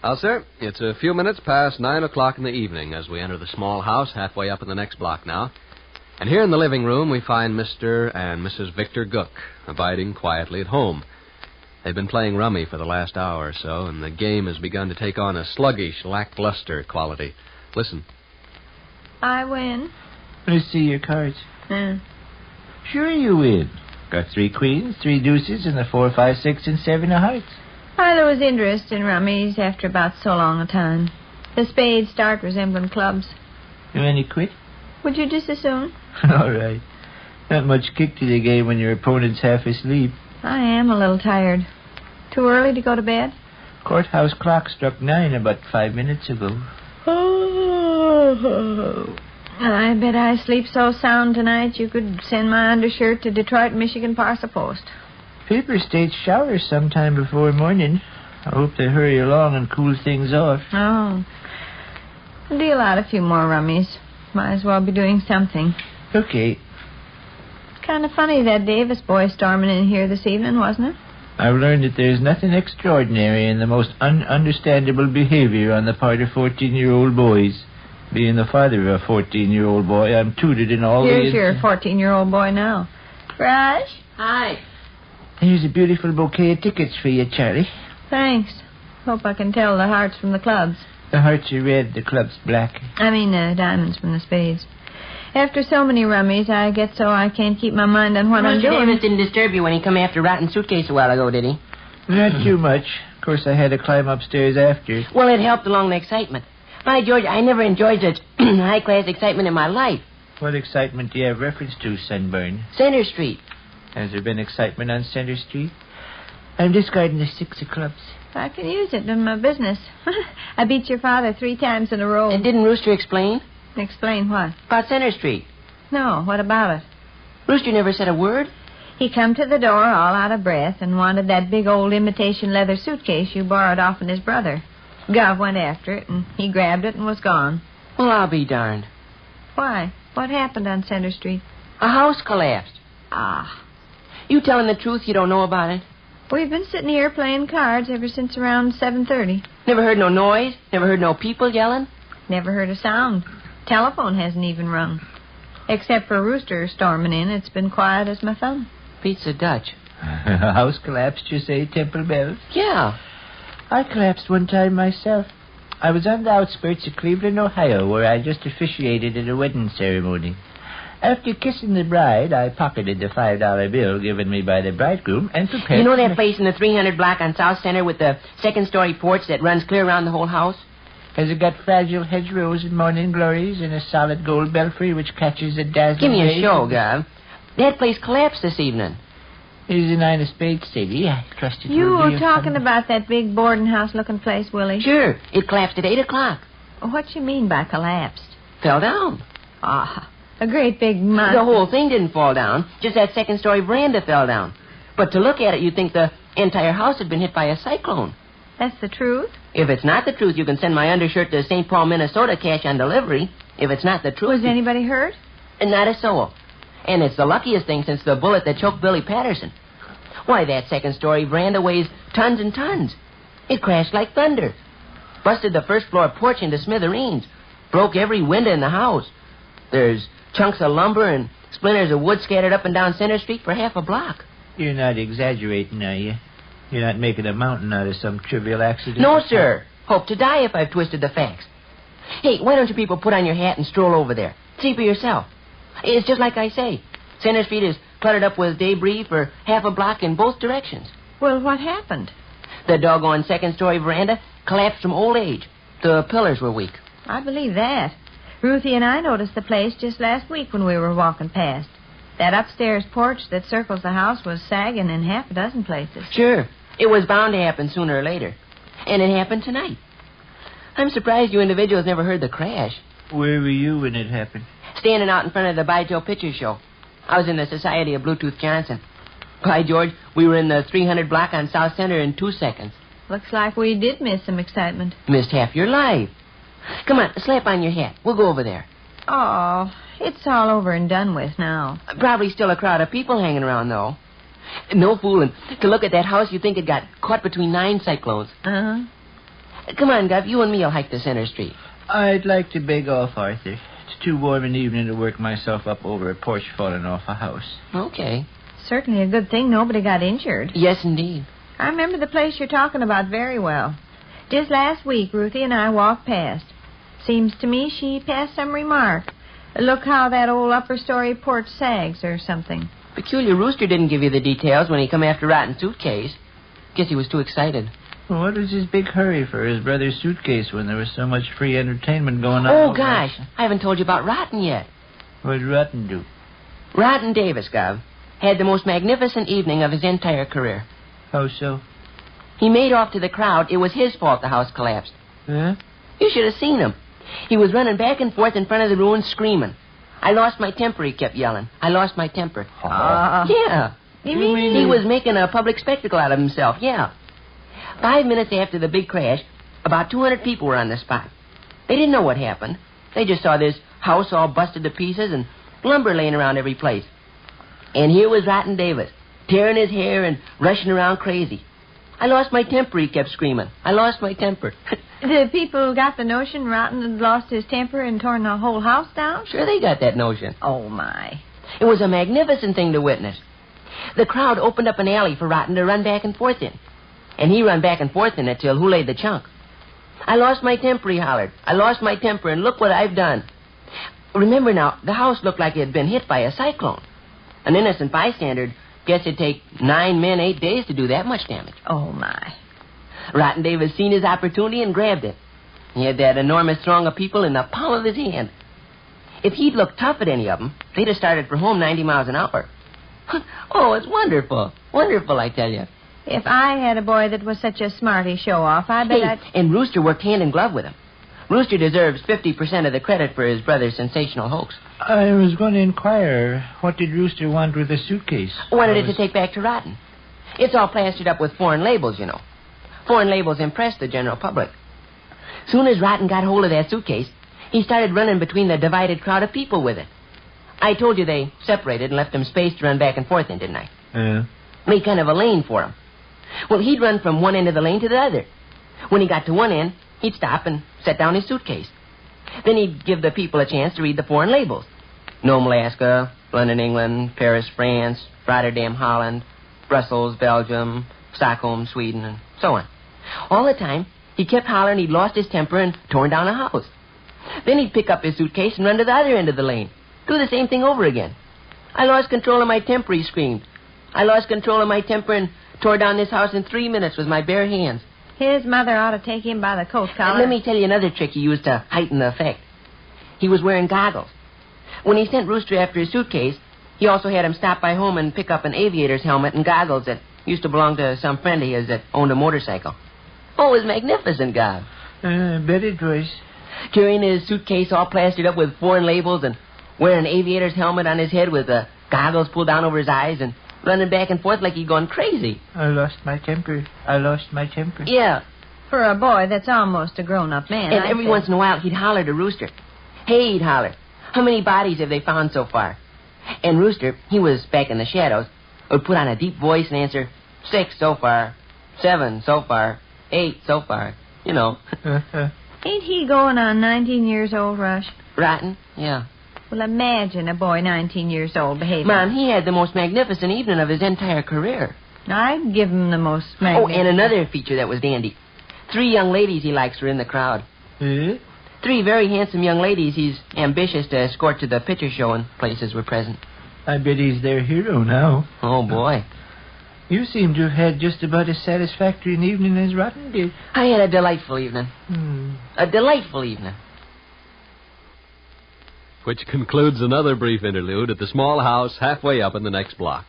Well, sir, it's a few minutes past 9 o'clock in the evening as we enter the small house halfway up in the next block now. And here in the living room we find Mr. and Mrs. Victor Gook abiding quietly at home. They've been playing rummy for the last hour or so, and the game has begun to take on a sluggish, lackluster quality. Listen. I win. Let's see your cards. Sure you win. Got 3 queens, 3 deuces, and the 4, 5, 6, and 7 of hearts. I lose interest in rummies after about so long a time. The spades start resembling clubs. You any quit? Would you just as soon? All right. Not much kick to the game when your opponent's half asleep. I am a little tired. Too early to go to bed? Courthouse clock struck 9 about 5 minutes ago. I bet I sleep so sound tonight you could send my undershirt to Detroit, Michigan Parcel Post. Paper states showers sometime before morning. I hope they hurry along and cool things off. Oh. Deal out a few more rummies. Might as well be doing something. Okay. Kind of funny that Davis boy storming in here this evening, wasn't it? I've learned that there's nothing extraordinary in the most ununderstandable behavior on the part of 14-year-old boys. Being the father of a 14-year-old boy, I'm tutored in all Here's your 14-year-old boy now. Raj? Hi. Here's a beautiful bouquet of tickets for you, Charlie. Thanks. Hope I can tell the hearts from the clubs. The hearts are red, the club's black. I mean the diamonds from the spades. After so many rummies, I get so I can't keep my mind on what I'm doing. Davis didn't disturb you when he come after Rotten Suitcase a while ago, did he? Not too much. Of course, I had to climb upstairs after. Well, it helped along the excitement. By George, I never enjoyed such high-class excitement in my life. What excitement do you have reference to, Sunburn? Center Street. Has there been excitement on Center Street? I'm discarding the 6 of clubs. I can use it in my business. I beat your father 3 times in a row. And didn't Rooster explain? Explain what? About Center Street. No, what about it? Rooster never said a word. He come to the door all out of breath and wanted that big old imitation leather suitcase you borrowed off his brother. Gov went after it, and he grabbed it and was gone. Well, I'll be darned. Why? What happened on Center Street? A house collapsed. Ah. You telling the truth, you don't know about it? We've been sitting here playing cards ever since around 7:30. Never heard no noise? Never heard no people yelling? Never heard a sound. Telephone hasn't even rung. Except for Rooster storming in, it's been quiet as my thumb. Beats the Dutch. A house collapsed, you say, Temple Bells? Yeah. I collapsed one time myself. I was on the outskirts of Cleveland, Ohio, where I just officiated at a wedding ceremony. After kissing the bride, I pocketed the $5 bill given me by the bridegroom and prepared... You know that place in the 300 block on South Center with the second-story porch that runs clear around the whole house? Has it got fragile hedgerows and morning glories and a solid gold belfry which catches a dazzling... Give me a ray? show, Gov. That place collapsed this evening. Here's the 9 of spades, Sadie. I trust it You will be were a talking fun... about that big boarding house-looking place, Willie. Sure. It collapsed at 8 o'clock. What you mean by collapsed? Fell down. Ah, a great big mud. The whole thing didn't fall down. Just that second-story veranda fell down. But to look at it, you'd think the entire house had been hit by a cyclone. That's the truth? If it's not the truth, you can send my undershirt to St. Paul, Minnesota, cash on delivery. If it's not the truth... Was anybody hurt? Not a soul. And it's the luckiest thing since the bullet that choked Billy Patterson. Why, that second-story veranda weighs tons and tons. It crashed like thunder. Busted the first-floor porch into smithereens. Broke every window in the house. There's chunks of lumber and splinters of wood scattered up and down Center Street for half a block. You're not exaggerating, are you? You're not making a mountain out of some trivial accident? No, sir. Hope to die if I've twisted the facts. Hey, why don't you people put on your hat and stroll over there? See for yourself. It's just like I say. Center Street is cluttered up with debris for half a block in both directions. Well, what happened? The doggone second-story veranda collapsed from old age. The pillars were weak. I believe that. Ruthie and I noticed the place just last week when we were walking past. That upstairs porch that circles the house was sagging in half a dozen places. Sure. It was bound to happen sooner or later. And it happened tonight. I'm surprised you individuals never heard the crash. Where were you when it happened? Standing out in front of the By Joe Picture Show. I was in the Society of Bluetooth Johnson. By George, we were in the 300 block on South Center in 2 seconds. Looks like we did miss some excitement. Missed half your life. Come on, slap on your hat. We'll go over there. Oh, it's all over and done with now. Probably still a crowd of people hanging around, though. No fooling. To look at that house, you'd think it got caught between 9 cyclones. Uh-huh. Come on, Gov. You and me will hike to Center Street. I'd like to beg off, Arthur. It's too warm an evening to work myself up over a porch falling off a house. Okay. Certainly a good thing nobody got injured. Yes, indeed. I remember the place you're talking about very well. Just last week, Ruthie and I walked past. Seems to me she passed some remark. Look how that old upper-story porch sags or something. Peculiar Rooster didn't give you the details when he come after Rotten Suitcase. Guess he was too excited. Well, what was his big hurry for his brother's suitcase when there was so much free entertainment going on? Oh, gosh. I haven't told you about Rotten yet. What did Rotten do? Rotten Davis, Gov, had the most magnificent evening of his entire career. How so? He made off to the crowd. It was his fault the house collapsed. Huh? You should have seen him. He was running back and forth in front of the ruins screaming. I lost my temper, he kept yelling. I lost my temper. Yeah. You mean He was making a public spectacle out of himself, yeah. 5 minutes after the big crash, about 200 people were on the spot. They didn't know what happened. They just saw this house all busted to pieces and lumber laying around every place. And here was Rotten Davis, tearing his hair and rushing around crazy. I lost my temper, he kept screaming. I lost my temper. the people got the notion Rotten had lost his temper and torn the whole house down? Sure, they got that notion. Oh, my. It was a magnificent thing to witness. The crowd opened up an alley for Rotten to run back and forth in. And he run back and forth in it till who laid the chunk. I lost my temper, he hollered. I lost my temper, and look what I've done. Remember now, the house looked like it had been hit by a cyclone. An innocent bystander guess it'd take 9 men 8 days to do that much damage. Oh, my. Rotten Davis seen his opportunity and grabbed it. He had that enormous throng of people in the palm of his hand. If he'd looked tough at any of them, they'd have started for home 90 miles an hour. Oh, it's wonderful. Wonderful, I tell you. If I had a boy that was such a smarty show-off, I bet I'd... And Rooster worked hand in glove with him. Rooster deserves 50% of the credit for his brother's sensational hoax. I was going to inquire, what did Rooster want with the suitcase? Wanted it to take back to Rotten. It's all plastered up with foreign labels, you know. Foreign labels impress the general public. Soon as Rotten got hold of that suitcase, he started running between the divided crowd of people with it. I told you they separated and left him space to run back and forth in, didn't I? Yeah. Made kind of a lane for him. Well, he'd run from one end of the lane to the other. When he got to one end, he'd stop and set down his suitcase. Then he'd give the people a chance to read the foreign labels. Nome, Alaska, London, England, Paris, France, Rotterdam, Holland, Brussels, Belgium, Stockholm, Sweden, and so on. All the time, he kept hollering he'd lost his temper and torn down a house. Then he'd pick up his suitcase and run to the other end of the lane. Do the same thing over again. I lost control of my temper, he screamed. I lost control of my temper and tore down this house in 3 minutes with my bare hands. His mother ought to take him by the coat collar. And let me tell you another trick he used to heighten the effect. He was wearing goggles. When he sent Rooster after his suitcase, he also had him stop by home and pick up an aviator's helmet and goggles that used to belong to some friend of his that owned a motorcycle. Oh, it was magnificent, God. Bet it was. Carrying his suitcase all plastered up with foreign labels and wearing an aviator's helmet on his head with the goggles pulled down over his eyes and running back and forth like he'd gone crazy. I lost my temper. I lost my temper. Yeah. For a boy that's almost a grown-up man. And every once in a while, he'd holler to Rooster. Hey, he'd holler. How many bodies have they found so far? And Rooster, he was back in the shadows, would put on a deep voice and answer, 6 so far, 7 so far, 8 so far. You know. Ain't he going on 19 years old, Rush? Rotten? Yeah. Well, imagine a boy 19 years old behaving. Mom, he had the most magnificent evening of his entire career. I'd give him the most magnificent... Oh, and another feature that was dandy. 3 young ladies he likes were in the crowd. 3 very handsome young ladies he's ambitious to escort to the picture show and places were present. I bet he's their hero now. Oh, boy. You seem to have had just about as satisfactory an evening as Rotten did. I had a delightful evening. A delightful evening. Which concludes another brief interlude at the small house halfway up in the next block.